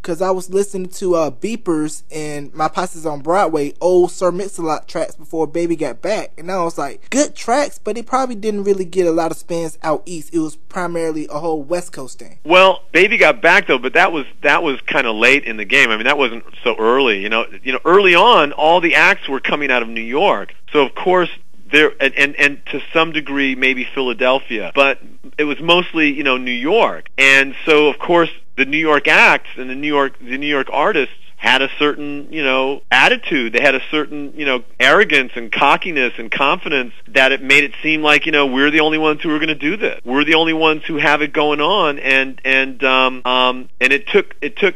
because I was listening to Beepers and My Posse's on Broadway, old Sir Mix-a-Lot tracks before Baby Got Back, and I was like, good tracks, but it probably didn't really get a lot of spins out east. It was primarily a whole West Coast thing. Well, Baby Got Back though, but that was kind of late in the game. I mean, that wasn't so early. You know, early on, all the acts were coming out of New York, so of course there and to some degree maybe Philadelphia, but it was mostly New York, and so of course the New York acts and the New York artists had a certain, attitude. They had a certain, arrogance and cockiness and confidence that it made it seem like, we're the only ones who are going to do this. We're the only ones who have it going on, and it took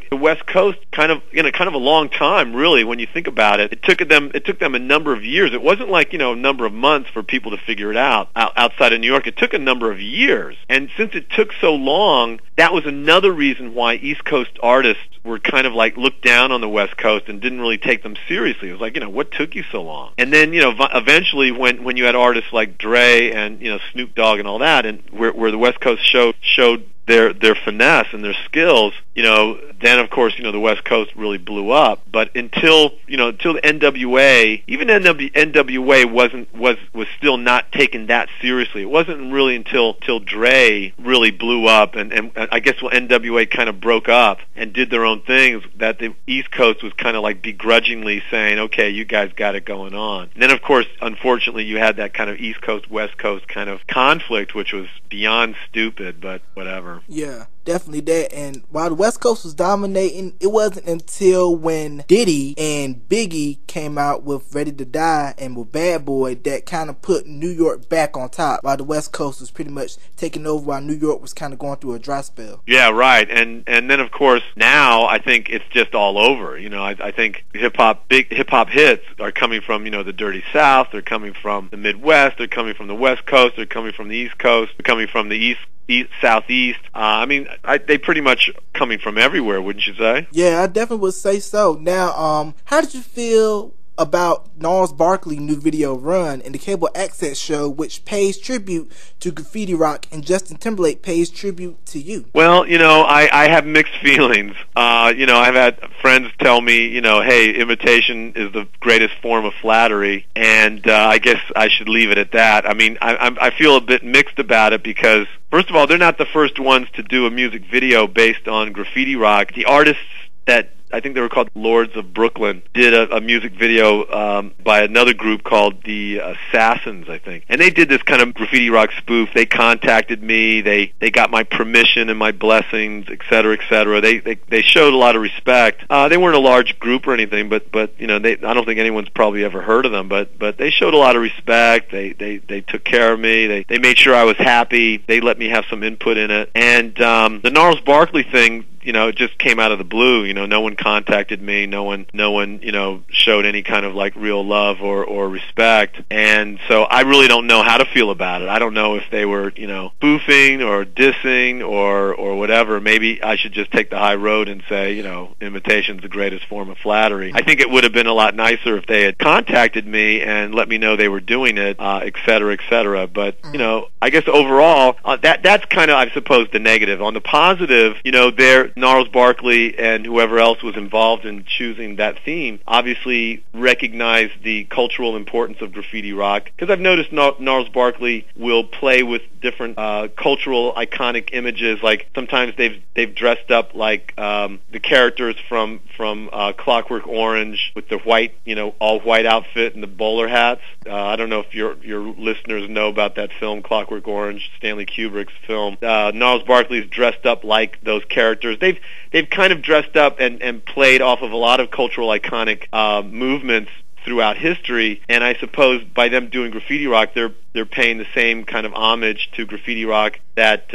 the West Coast kind of a long time, really, when you think about it. It took them a number of years. It wasn't like, a number of months for people to figure it out outside of New York. It took a number of years. And since it took so long, that was another reason why East Coast artists were kind of like looked down on the West Coast and didn't really take them seriously. It was like, what took you so long? And then, eventually when you had artists like Dre and, Snoop Dogg and all that, and where the West Coast showed their finesse and their skills, then of course, the West Coast really blew up. But until the NWA, even NWA was still not taken that seriously. It wasn't really until Dre really blew up, and I guess when NWA kind of broke up and did their own things, that the East Coast was kind of like begrudgingly saying, okay, you guys got it going on. And then of course, unfortunately, you had that kind of East Coast, West Coast kind of conflict, which was beyond stupid, but whatever. Yeah, definitely that. And while the West Coast was dominating, it wasn't until when Diddy and Biggie came out with Ready to Die and with Bad Boy that kind of put New York back on top, while the West Coast was pretty much taking over while New York was kind of going through a dry spell. Yeah, right. And then of course now I think it's just all over. I think big hip hop hits are coming from the Dirty South. They're coming from the Midwest. They're coming from the West Coast. They're coming from the East Coast. They're coming from the East, Southeast. They pretty much coming from everywhere, wouldn't you say? Yeah, I definitely would say so. Now, how did you feel about Gnarls Barkley's new video Run and the Cable Access show, which pays tribute to Graffiti Rock, and Justin Timberlake pays tribute to you? Well, I have mixed feelings. I've had friends tell me, hey, imitation is the greatest form of flattery, and I guess I should leave it at that. I mean, I feel a bit mixed about it because, first of all, they're not the first ones to do a music video based on Graffiti Rock. The artists that I think they were called Lords of Brooklyn, did a music video by another group called the Assassins, I think. And they did this kind of Graffiti Rock spoof. They contacted me. They got my permission and my blessings, et cetera, et cetera. They showed a lot of respect. They weren't a large group or anything, but I don't think anyone's probably ever heard of them. But they showed a lot of respect. They took care of me. They made sure I was happy. They let me have some input in it. And the Gnarls Barkley thing, it just came out of the blue. No one contacted me. No one, showed any kind of like real love or respect. And so I really don't know how to feel about it. I don't know if they were, spoofing or dissing or whatever. Maybe I should just take the high road and say, imitation's the greatest form of flattery. I think it would have been a lot nicer if they had contacted me and let me know they were doing it, et cetera, et cetera. But, I guess overall, that's kind of, I suppose, the negative. On the positive, Gnarls Barkley and whoever else was involved in choosing that theme obviously recognized the cultural importance of Graffiti Rock, because I've noticed Gnarls Barkley will play with different cultural iconic images. Like sometimes they've dressed up like the characters from Clockwork Orange with the white, all white outfit and the bowler hats. I don't know if your listeners know about that film, Clockwork Orange, Stanley Kubrick's film. Gnarls Barkley's dressed up like those characters. They've kind of dressed up and played off of a lot of cultural iconic movements throughout history, and I suppose by them doing Graffiti Rock, they're paying the same kind of homage to Graffiti Rock that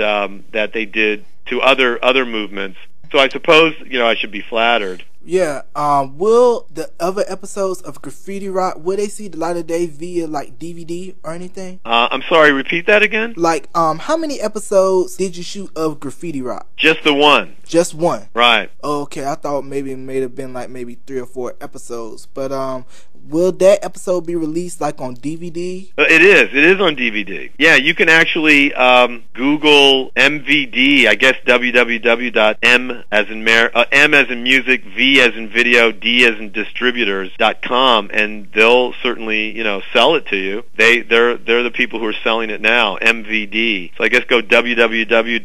they did to other movements. So I suppose I should be flattered. Yeah. Will the other episodes of Graffiti Rock, will they see the light of day via like DVD or anything? I'm sorry, repeat that again? Like, how many episodes did you shoot of Graffiti Rock? Just the one. Just one? Right. Okay, I thought maybe it may have been like maybe 3 or 4 episodes. But will that episode be released like on DVD? It is on DVD. Yeah, you can actually Google MVD, I guess www.m as in M as in music, V as in video, D as in distributors.com, and they'll certainly, sell it to you. They're the people who are selling it now, MVD. So I guess go www.mvd.com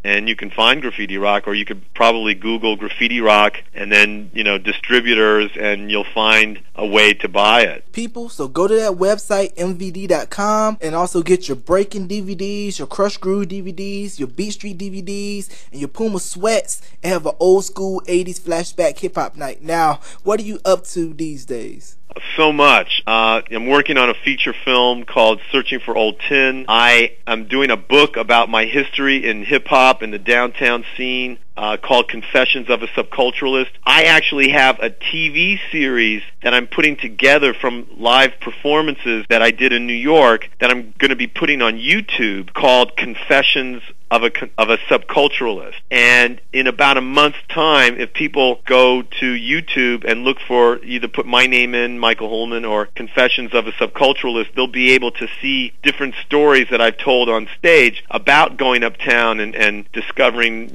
and you can find Graffiti Rock, or you could probably Google Graffiti Rock and then, distributors, and you'll find a way to buy it. People, so go to that website, mvd.com, and also get your Breaking DVDs, your Crush Groove DVDs, your Beat Street DVDs, and your Puma sweats, and have an old school 80s flashback hip-hop night. Now, what are you up to these days? So much. I'm working on a feature film called Searching for Old Tin. I'm doing a book about my history in hip-hop and the downtown scene called Confessions of a Subculturalist. I actually have a TV series that I'm putting together from live performances that I did in New York that I'm going to be putting on YouTube called Confessions of a Subculturalist. And in about a month's time, if people go to YouTube and look for, either put my name in, Michael Holman, or Confessions of a Subculturalist, they'll be able to see different stories that I've told on stage about going uptown and discovering,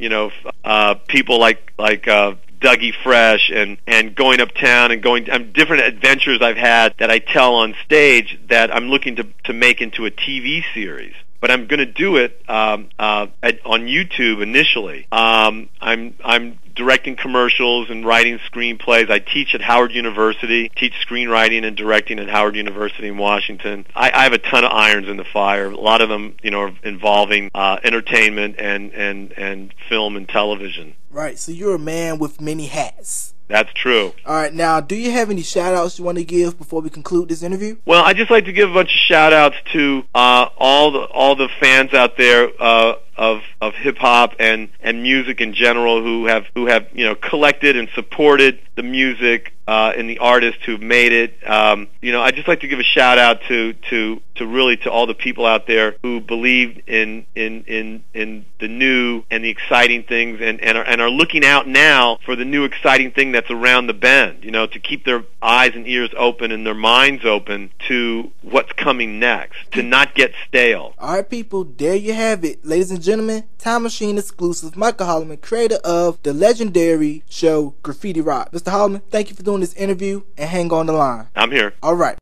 people like Dougie Fresh and going uptown and going different adventures I've had that I tell on stage that I'm looking to make into a TV series. But I'm going to do it on YouTube initially. I'm directing commercials and writing screenplays. I teach at Howard University, teach screenwriting and directing at Howard University in Washington. I have a ton of irons in the fire. A lot of them, are involving entertainment and film and television. Right, so you're a man with many hats. That's true. All right, now, do you have any shout-outs you want to give before we conclude this interview? Well, I'd just like to give a bunch of shout-outs to all the fans out there of hip-hop and music in general who have collected and supported the music and the artists who've made it. I'd just like to give a shout-out to all the people out there who believe in the new and the exciting things and are looking out now for the new exciting thing that's around the bend, to keep their eyes and ears open and their minds open to what's coming next, to not get stale. All right, people, there you have it. Ladies and gentlemen, Time Machine exclusive, Michael Holman, creator of the legendary show Graffiti Rock. Mr. Holman, thank you for doing this interview, and hang on the line. I'm here. All right.